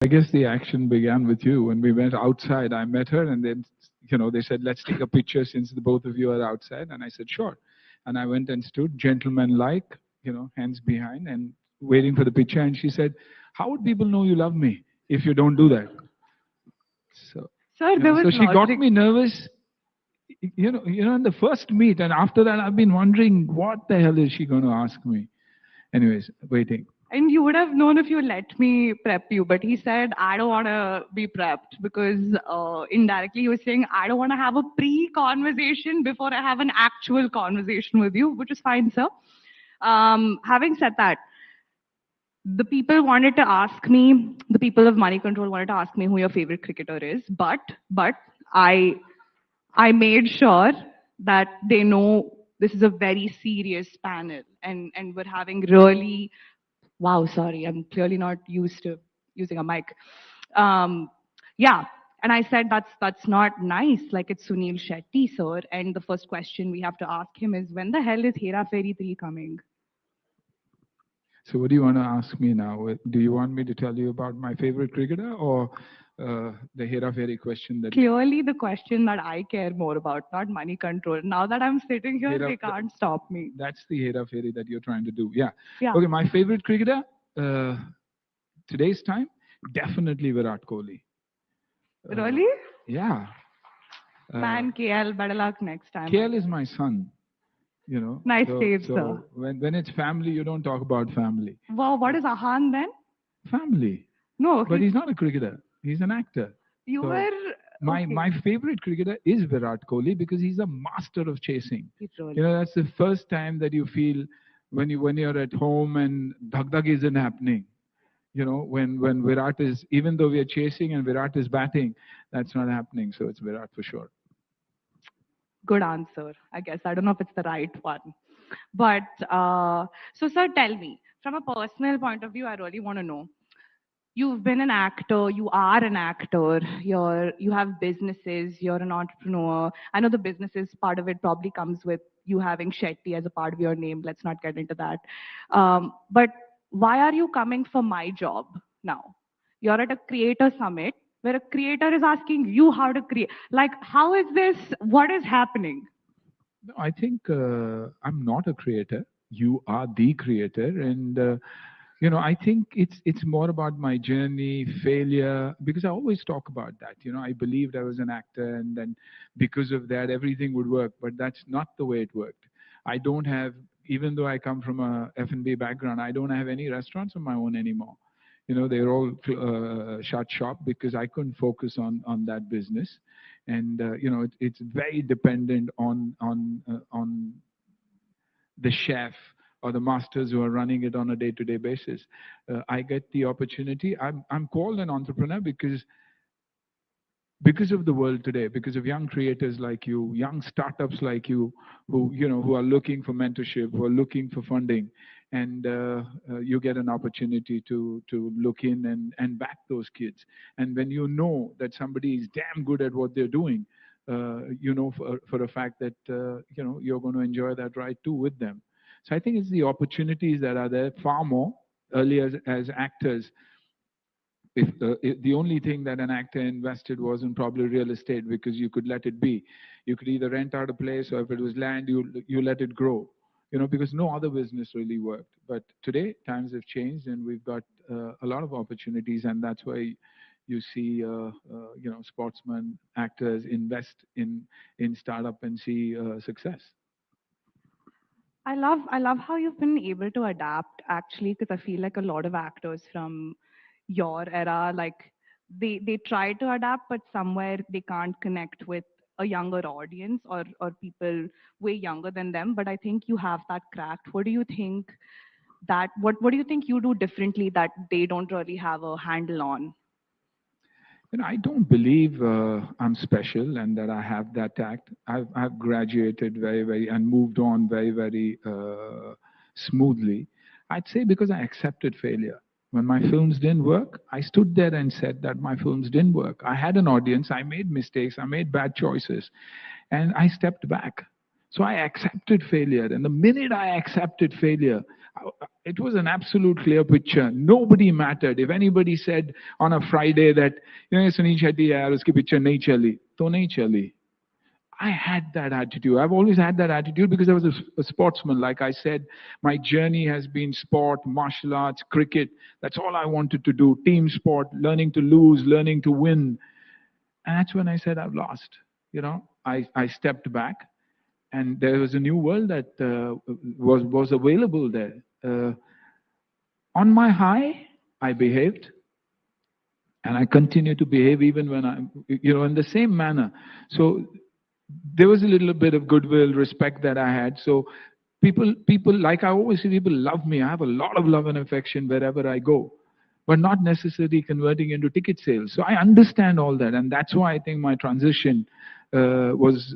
I guess the action began with you. When we went outside, I met her, and then, they said, let's take a picture since the both of you are outside. And I said, sure. And I went and stood, gentleman-like, hands behind, and waiting for the picture. And she said, how would people know you love me if you don't do that? So, Sir, there was so she got logic. me nervous, in the first meet. And after that, I've been wondering, what the hell is she going to ask me? Anyways, waiting. And you would have known if you let me prep you, but he said, I don't want to be prepped because indirectly he was saying, I don't want to have a pre conversation before I have an actual conversation with you, which is fine, sir. Having said that, the people wanted to ask me, the people of Moneycontrol wanted to ask me who your favorite cricketer is, but I I made sure that they know this is a very serious panel and we're having really wow, sorry, I'm clearly not used to using a mic. Um, yeah, and I said that's not nice. Like it's Sunil Shetty, sir. And the first question we have to ask him is when the hell is Hera Fairy 3 coming? So what do you want to ask me now? Do you want me to tell you about my favorite cricketer or the Hera Fairy question that Clearly, the question that I care more about, not money control. Now that I'm sitting here, Hera, they can't stop me. that's the Hera Fairy that you're trying to do. Yeah. Yeah. Okay, my favorite cricketer, uh, today's time, definitely Virat Kohli. Uh, Really? yeah. Uh, Man, KL, better luck next time, I KL is guess. my son, Nice So save, sir. so when it's family, you don't talk about family. Wow, what Uh, is Ahan then? family. No, But he's he's not a cricketer. He's an actor. you So were okay. my favorite cricketer is Virat Kohli because he's a master of chasing. It really is. That's the first time that you feel when you're at home and dhag isn't happening. When Virat is, even though we are chasing and Virat is batting, that's not happening. So it's Virat for sure. Good answer, I guess. I don't know if it's the right one. But so, sir, tell me, from a personal point of view, I really want to know. You've been an actor, you are an actor, you have businesses, you're an entrepreneur. I know the businesses part of it probably comes with you having Shetty as a part of your name. Let's not get into that. But why are you coming for my job now? You're at a creator summit where a creator is asking you how to create. Like, how is this? What is happening? No, I think I'm not a creator. You are the creator, and I think it's more about my journey, failure, because I always talk about that. I believed I was an actor, and then because of that, everything would work. But that's not the way it worked. I don't have, even though I come from a F&B background, I don't have any restaurants of my own anymore. They're all shut shop because I couldn't focus on that business, and it's very dependent on the chef or the masters who are running it on a day-to-day basis. I get the opportunity. I'm called an entrepreneur because of the world today, because of young creators like you, young startups like you, who are looking for mentorship, who are looking for funding, and you get an opportunity to look in and back those kids. And when you know that somebody is damn good at what they're doing, for a fact that you're going to enjoy that ride too with them. So I think it's the opportunities that are there far more. Earlier as actors, if the only thing that an actor invested was in probably real estate because you could let it be. You could either rent out a place, or if it was land, you let it grow. Because no other business really worked. But today times have changed, and we've got a lot of opportunities, and that's why you see sportsmen, actors invest in startup and see success. I love how you've been able to adapt actually, because I feel like a lot of actors from your era, like they try to adapt, but somewhere they can't connect with a younger audience or people way younger than them. But I think you have that cracked. What do you think what do you think you do differently that they don't really have a handle on? I don't believe I'm special and that I have that tact. I've graduated very, very and moved on very, very smoothly. I'd say because I accepted failure. When my films didn't work, I stood there and said that my films didn't work. I had an audience, I made mistakes, I made bad choices, and I stepped back. So I accepted failure. And the minute I accepted failure, It was an absolute clear picture. Nobody mattered. If anybody said on a Friday that, Sunil Shetty yaar, uski picture nahi chali, to nahi chali. I had that attitude. I've always had that attitude because I was a sportsman. Like I said, my journey has been sport, martial arts, cricket. That's all I wanted to do. Team sport, learning to lose, learning to win. And that's when I said I've lost. I stepped back, and there was a new world that was available there. On my high, I behaved, and I continue to behave even when I'm, in the same manner. So there was a little bit of goodwill, respect that I had. So people, like I always say, people love me. I have a lot of love and affection wherever I go, but not necessarily converting into ticket sales. So I understand all that, and that's why I think my transition was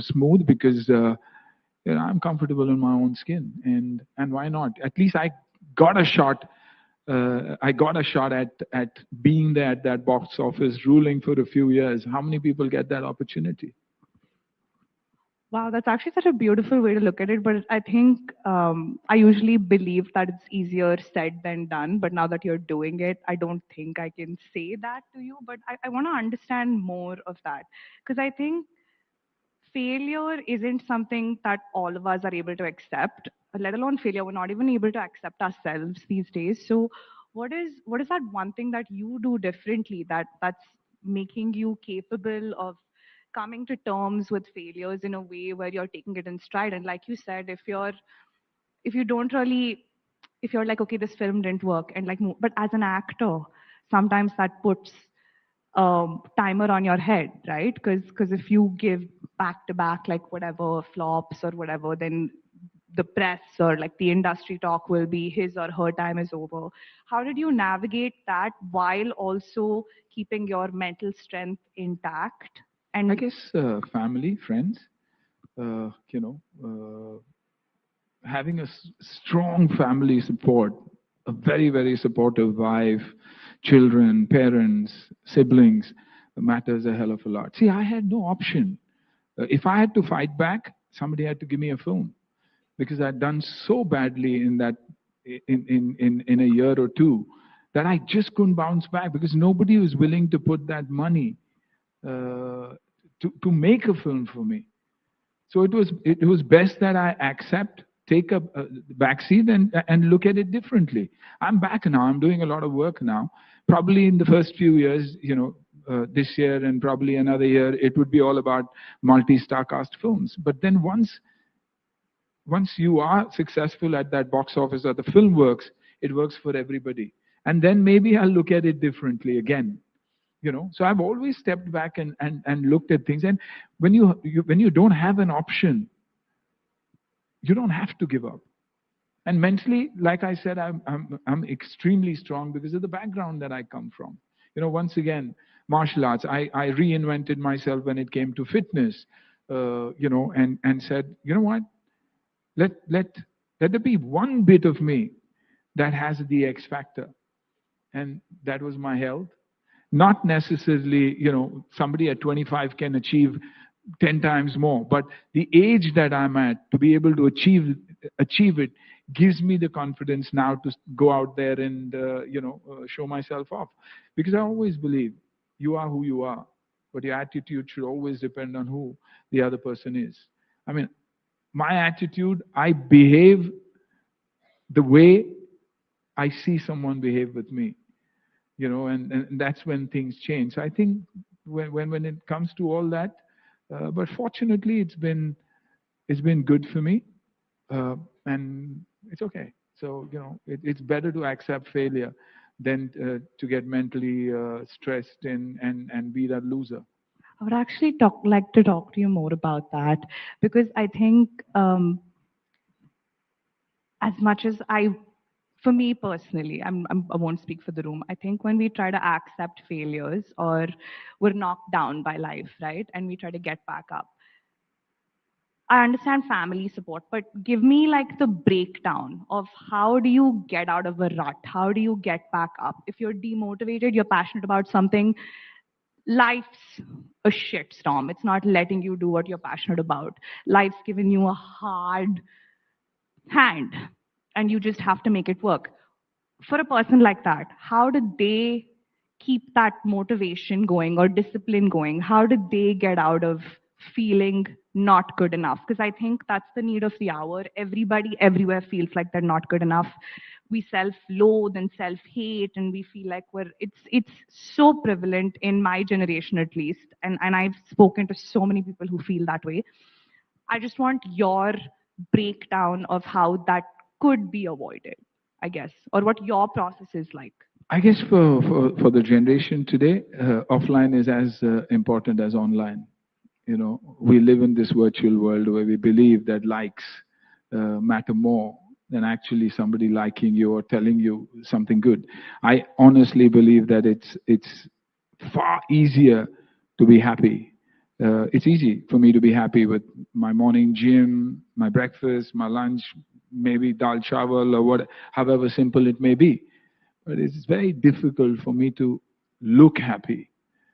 smooth because I'm comfortable in my own skin, and why not? At least got a shot. I got a shot at being there at that box office, ruling for a few years. How many people get that opportunity? Wow, that's actually such a beautiful way to look at it. But I think I usually believe that it's easier said than done. But now that you're doing it, I don't think I can say that to you. But I want to understand more of that. Because I think failure isn't something that all of us are able to accept, let alone failure. We're not even able to accept ourselves these days. So what is that one thing that you do differently that's making you capable of coming to terms with failures in a way where you're taking it in stride? And like you said, if you don't really, if you're like, okay, this film didn't work, and like but as an actor, sometimes that puts timer on your head, right? Because if you give back to back like whatever flops or whatever, then the press or like the industry talk will be his or her time is over. How did you navigate that while also keeping your mental strength intact? I And guess family, friends, uh, you know, uh, having a strong family support, a very, very supportive wife, children, parents, siblings matters a hell of a lot. See, I had no option. If I had to fight back, somebody had to give me a phone because I'd done so badly in that in a year or two that I just couldn't bounce back because nobody was willing to put that money to make a film for me. So it was best that I accept, take a backseat, and look at it differently. I'm back now. I'm doing a lot of work now. Probably in the first few years, this year and probably another year, it would be all about multi-star cast films. But then once you are successful at that box office or the film works, it works for everybody. And then maybe I'll look at it differently again. So I've always stepped back and looked at things. And when you don't have an option, you don't have to give up. And mentally, like I said, I'm extremely strong because of the background that I come from. Once again, martial arts. I reinvented myself when it came to fitness. And said, you know what? Let there be one bit of me that has the X factor, and that was my health. Not necessarily, somebody at 25 can achieve 10 times more, but the age that I'm at to be able to achieve it gives me the confidence now to go out there and show myself off, because I always believe you are who you are, but your attitude should always depend on who the other person is. I mean, my attitude, I behave the way I see someone behave with me, and that's when things change. So I think when it comes to all that, but fortunately, it's been good for me, and it's okay. So it's better to accept failure than to get mentally stressed and be that loser. I would actually like to talk to you more about that, because I think as much as for me personally, I won't speak for the room. I think when we try to accept failures or we're knocked down by life, right, and we try to get back up, I understand family support, but give me like the breakdown of how do you get out of a rut? How do you get back up? If you're demotivated, you're passionate about something, life's a shitstorm. It's not letting you do what you're passionate about. Life's given you a hard hand, and you just have to make it work. For a person like that, how did they keep that motivation going or discipline going? How did they get out of feeling not good enough? Because I think that's the need of the hour. Everybody everywhere feels like they're not good enough. We self-loathe and self-hate, and we feel like it's so prevalent in my generation at least. And I've spoken to so many people who feel that way. I just want your breakdown of how that could be avoided, I guess, or what your process is like. I guess for the generation today, offline is as important as online. We live in this virtual world where we believe that likes matter more than actually somebody liking you or telling you something good. I honestly believe that it's far easier to be happy. It's easy for me to be happy with my morning gym, my breakfast, my lunch, maybe dal chawal or what, however simple it may be. But it's very difficult for me to look happy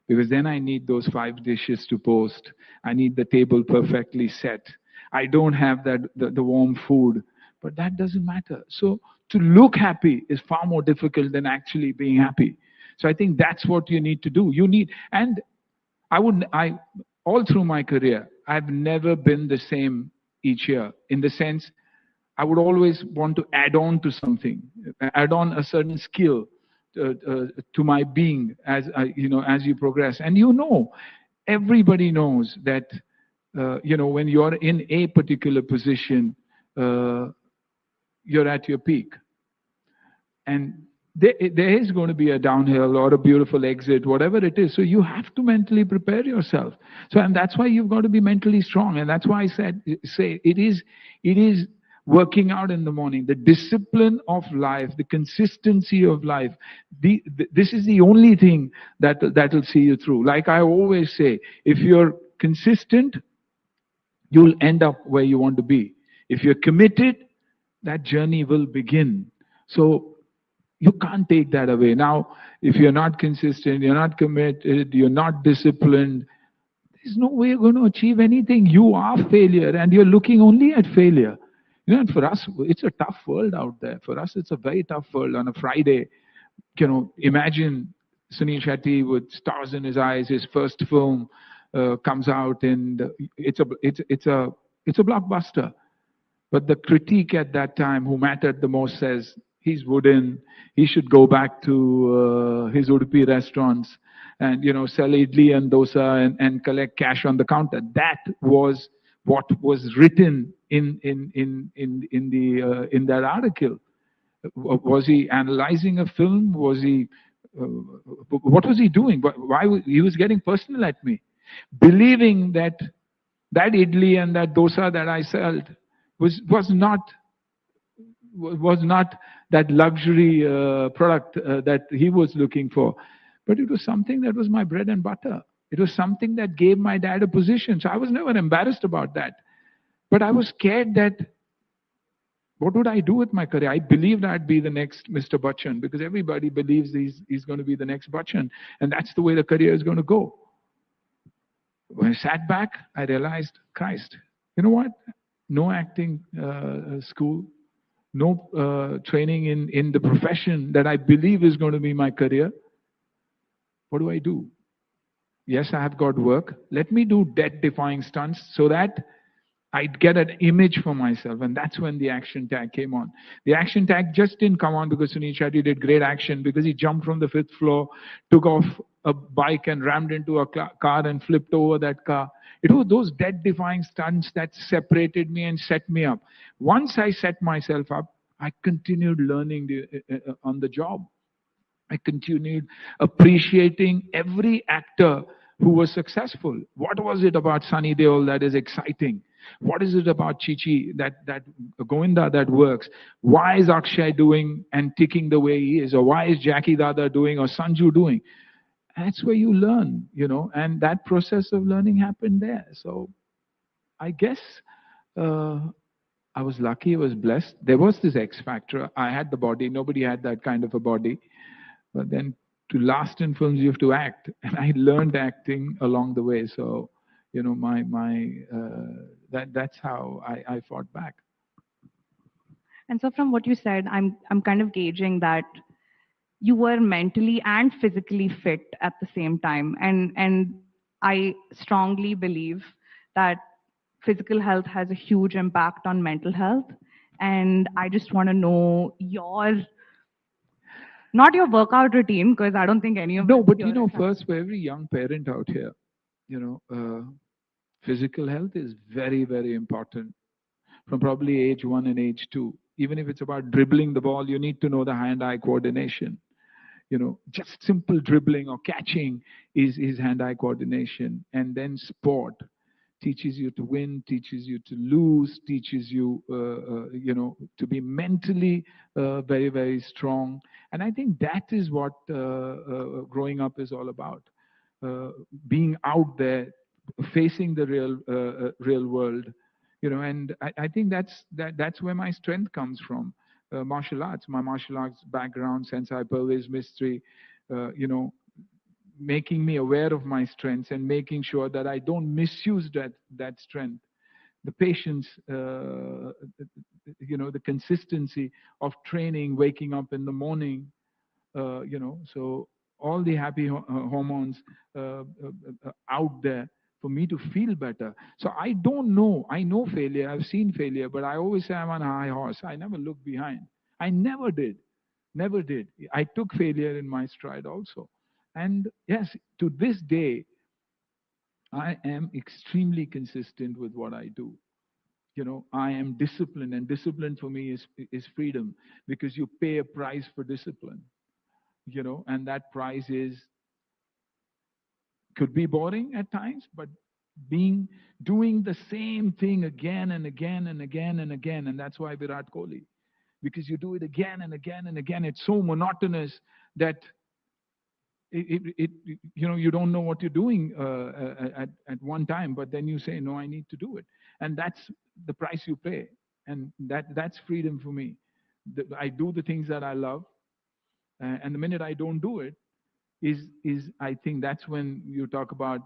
because then I need those 5 dishes to post. I need the table perfectly set. I don't have the warm food, but that doesn't matter. So to look happy is far more difficult than actually being happy. So I think that's what you need to do. You need, and I all through my career, I've never been the same each year in the sense I would always want to add on to something, add on a certain skill to my being as as you progress. And everybody knows that when you're in a particular position, uh, you're at your peak, and there is going to be a downhill or a beautiful exit, whatever it is. So you have to mentally prepare yourself. So, and that's why you've got to be mentally strong. And that's why say it is working out in the morning, the discipline of life, the consistency of life. This is the only thing that'll see you through. Like I always say, if you're consistent, you'll end up where you want to be. If you're committed, that journey will begin. So you can't take that away. Now, if you're not consistent, you're not committed, you're not disciplined, there's no way you're going to achieve anything. You are failure and you're looking only at failure. And for us, it's a tough world out there. For us, it's a very tough world on a Friday. Imagine Sunil Shetty with stars in his eyes, his first film comes out, and it's a blockbuster. But the critique at that time, who mattered the most, says he's wooden. He should go back to his Udupi restaurants and sell idli and dosa and collect cash on the counter. That was what was written in that article. Was he analyzing a film? Was he what was he doing? He was getting personal at me, believing that idli and that dosa that I sold was not that luxury product that he was looking for, but it was something that was my bread and butter. It was something that gave my dad a position. So I was never embarrassed about that. But I was scared that what would I do with my career? I believed I'd be the next Mr. Bachchan because everybody believes he's going to be the next Bachchan, and that's the way the career is going to go. When I sat back, I realized, Christ, you know what? No acting school, no training in the profession that I believe is going to be my career. What do I do? Yes, I have got work. Let me do death-defying stunts so that I'd get an image for myself. And that's when the action tag came on. The action tag just didn't come on because Sunil Shetty did great action, because he jumped from the 5th floor, took off a bike and rammed into a car and flipped over that car. It was those death-defying stunts that separated me and set me up. Once I set myself up, I continued learning on the job. I continued appreciating every actor who was successful. What was it about Sunny Deol that is exciting? What is it about Chichi that Govinda that works? Why is Akshay doing and ticking the way he is? Or why is Jackie Dada doing or Sanju doing? That's where you learn, and that process of learning happened there. So I guess uh, I was lucky, I was blessed. There was this X factor. I had the body. Nobody had that kind of a body. But then to last in films, you have to act. And I learned acting along the way. So, that's how I fought back. And so from what you said, I'm kind of gauging that you were mentally and physically fit at the same time. And I strongly believe that physical health has a huge impact on mental health. And I just want to know your, not your workout routine, because I don't think any of No, us but here have. first, for every young parent out here, you know, physical health is very, very important from probably age 1 and age 2. Even if it's about dribbling the ball, you need to know the hand-eye coordination. Just simple dribbling or catching is hand-eye coordination. And then sport teaches you to win, teaches you to lose, teaches you, to be mentally very, very strong. And I think that is what growing up is all about. Uh, Being out there, facing the real world, and I think that's where my strength comes from. Martial arts, my martial arts background, sensei pelvis mystery, uh, you know making me aware of my strengths and making sure that I don't misuse that strength. The patience, the consistency of training, waking up in the morning, so all the happy hormones out there for me to feel better. So I don't know. I know failure. I've seen failure, but I always say I'm on a high horse. I never look behind. I never did. Never did. I took failure in my stride also. And yes, to this day, I am extremely consistent with what I do. I am disciplined, and discipline for me is freedom, because you pay a price for discipline, and that price is could be boring at times, but doing the same thing again and again and again and again. And that's why Virat Kohli, because you do it again and again and again. It's so monotonous that you don't know what you're doing at one time, but then you say, no, I need to do it. And that's the price you pay. And that's freedom for me. I do the things that I love, and the minute I don't do it, is I think that's when you talk about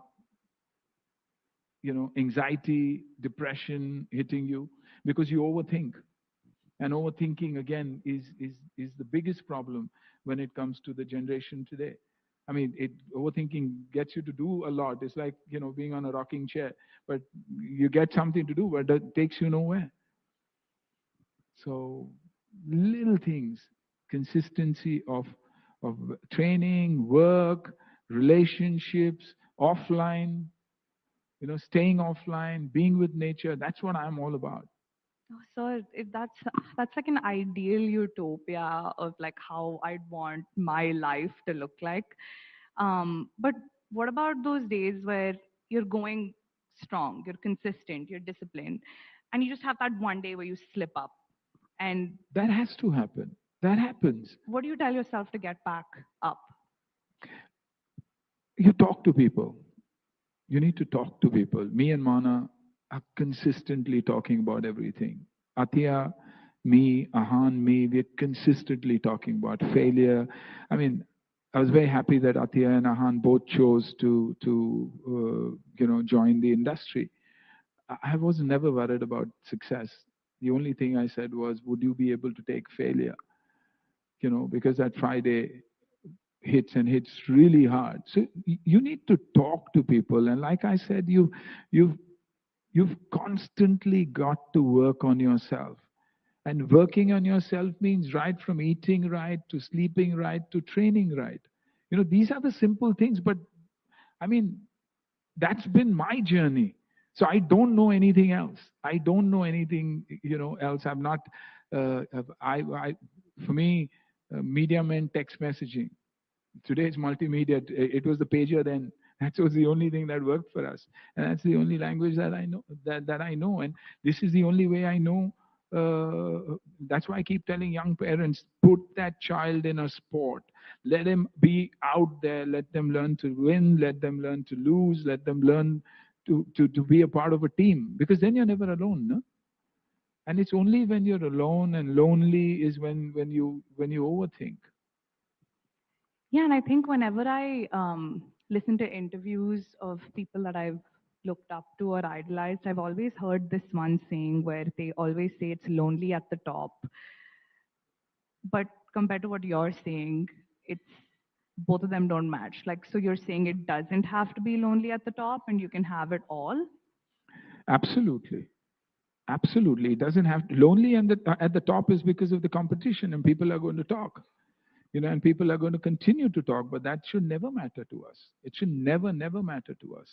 anxiety, depression hitting you, because you overthink. And overthinking again is the biggest problem when it comes to the generation today. I mean, overthinking gets you to do a lot. It's like being on a rocking chair, but you get something to do, but it takes you nowhere. So little things, consistency of training, work, relationships, offline, staying offline, being with nature. That's what I'm all about. Oh, so if that's like an ideal utopia of like how I'd want my life to look like. But what about those days where you're going strong, you're consistent, you're disciplined, and you just have that one day where you slip up? And That has to happen. That happens. what do you tell yourself to get back up? You talk to people. You need to talk to people. Me and Mana are consistently talking about everything. Atia, me, Ahan, me, we're consistently talking about failure. I mean, I was very happy that Atia and Ahan both chose to join the industry. I was never worried about success. The only thing I said was, would you be able to take failure? Because that Friday hits and hits really hard. So you need to talk to people. And like I said, you've you've constantly got to work on yourself. And working on yourself means right from eating right to sleeping right to training right. These are the simple things, but I mean, that's been my journey. So I don't know anything else. I don't know anything else. I'm not I for me, media meant text messaging. Today's multimedia. It was the pager then. That was the only thing that worked for us, and that's the only language that I know. That I know, and this is the only way I know. That's why I keep telling young parents: put that child in a sport. Let them be out there. Let them learn to win. Let them learn to lose. Let them learn to be a part of a team. Because then you're never alone, no? And it's only when you're alone and lonely is when you overthink. Yeah, and I think whenever I listen to interviews of people that I've looked up to or idolized? I've always heard this one saying where they always say it's lonely at the top, but compared to what you're saying, it's both of them don't match. Like, so you're saying it doesn't have to be lonely at the top and you can have it all? Absolutely. Absolutely. It doesn't have lonely and at the top is because of the competition and people are going to talk, and people are going to continue to talk, but that should never matter to us. It should never matter to us.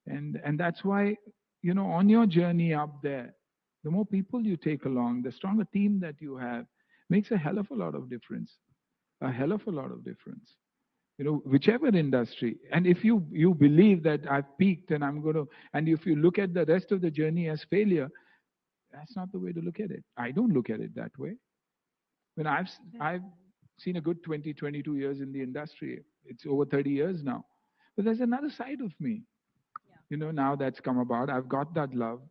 And that's why, on your journey up there, the more people you take along, the stronger team that you have makes a hell of a lot of difference. A hell of a lot of difference. Whichever industry. And if you believe that I've peaked and I'm going to, and if you look at the rest of the journey as failure, that's not the way to look at it. I don't look at it that way. When I've seen a good 20, 22 years in the industry. It's over 30 years now. But there's another side of me, now that's come about. I've got that love.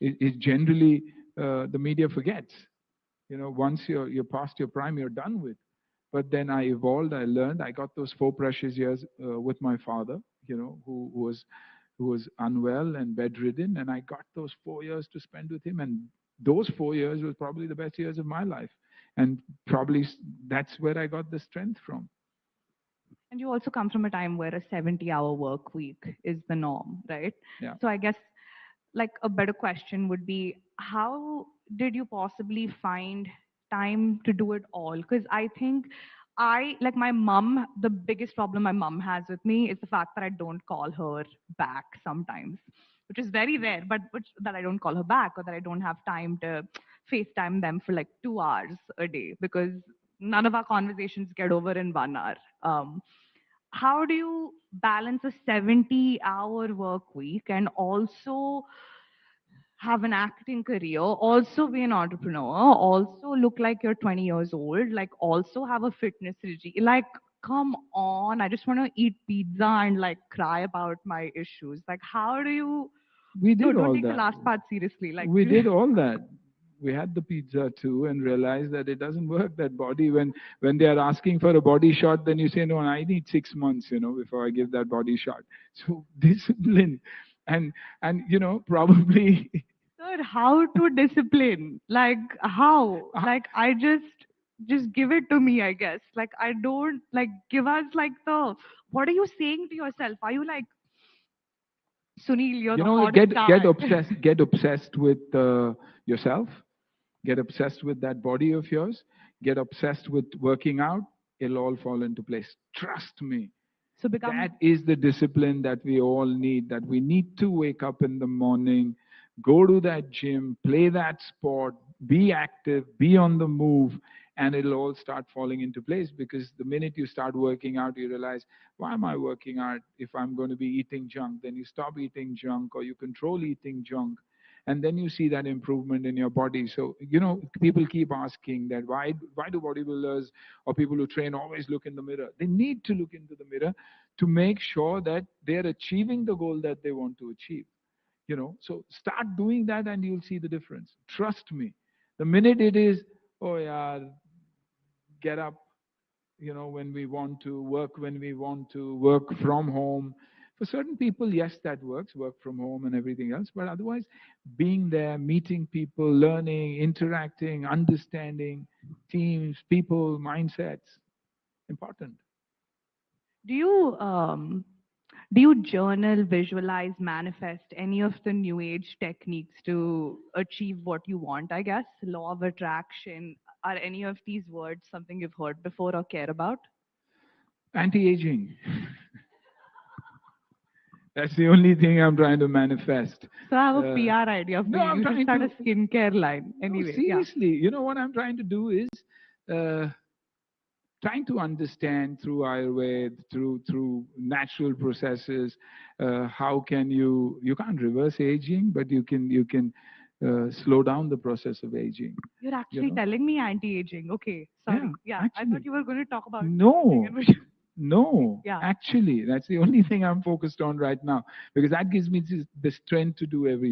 It generally, the media forgets. Once you're past your prime, you're done with. But then I evolved, I learned. I got those 4 precious years with my father, who was unwell and bedridden, and I got those 4 years to spend with him. And those 4 years was probably the best years of my life, and probably that's where I got the strength from. And you also come from a time where a 70-hour work week is the norm, right? Yeah. So I guess like a better question would be, how did you possibly find time to do it all? Because I think I, like my mom, the biggest problem my mom has with me is the fact that I don't call her back sometimes, which is very rare, but which, that I don't call her back or that I don't have time to FaceTime them for like 2 hours a day because none of our conversations get over in 1 hour. How do you balance a 70-hour work week and also have an acting career, also be an entrepreneur, also look like you're 20 years old, like also have a fitness regime? Like, come on, I just want to eat pizza and like cry about my issues. Like, how do you? We No, did don't all take the that. last part seriously. Like, We did all that. We had the pizza too, and realized that it doesn't work. That body, when they are asking for a body shot, then you say, no, I need 6 months, before I give that body shot. So discipline, and probably sir, how to discipline? Like, how? Like, I just give it to me, I guess. Like, I don't like give us like the. What are you saying to yourself? Are you like, Sunil, you're the hot get star? obsessed with yourself. Get obsessed with that body of yours. Get obsessed with working out. It'll all fall into place. Trust me. So become. That is the discipline that we all need. That we need to wake up in the morning, go to that gym, play that sport, be active, be on the move, and it'll all start falling into place. Because the minute you start working out, you realize, why am I working out if I'm going to be eating junk? Then you stop eating junk, or you control eating junk, and then you see that improvement in your body. So people keep asking that, why do bodybuilders or people who train always look in the mirror? They need to look into the mirror to make sure that they're achieving the goal that they want to achieve. So start doing that and you'll see the difference. Trust me. The minute it is, oh yeah, get up, when we want to work, when we want to work from home. For certain people, yes, that works, work from home and everything else. But otherwise, being there, meeting people, learning, interacting, understanding teams, people, mindsets, important. Do you do you journal, visualize, manifest any of the new age techniques to achieve what you want? I guess law of attraction. Are any of these words something you've heard before or care about? Anti-aging. That's the only thing I'm trying to manifest. So I have a Uh, PR idea for no, you. I'm You should trying start a to. skincare line. No, Anyway, yeah. seriously. What I'm trying to do is uh, trying to understand through Ayurveda, through natural processes, how can you can't reverse aging, but you can slow down the process of aging. You're You actually know? telling me anti-aging. Okay, Yeah, sorry. Yeah, I thought actually. you were going to talk about aging No, and no, yeah. actually, that's the only thing I'm focused on right now because that gives me the strength to do everything.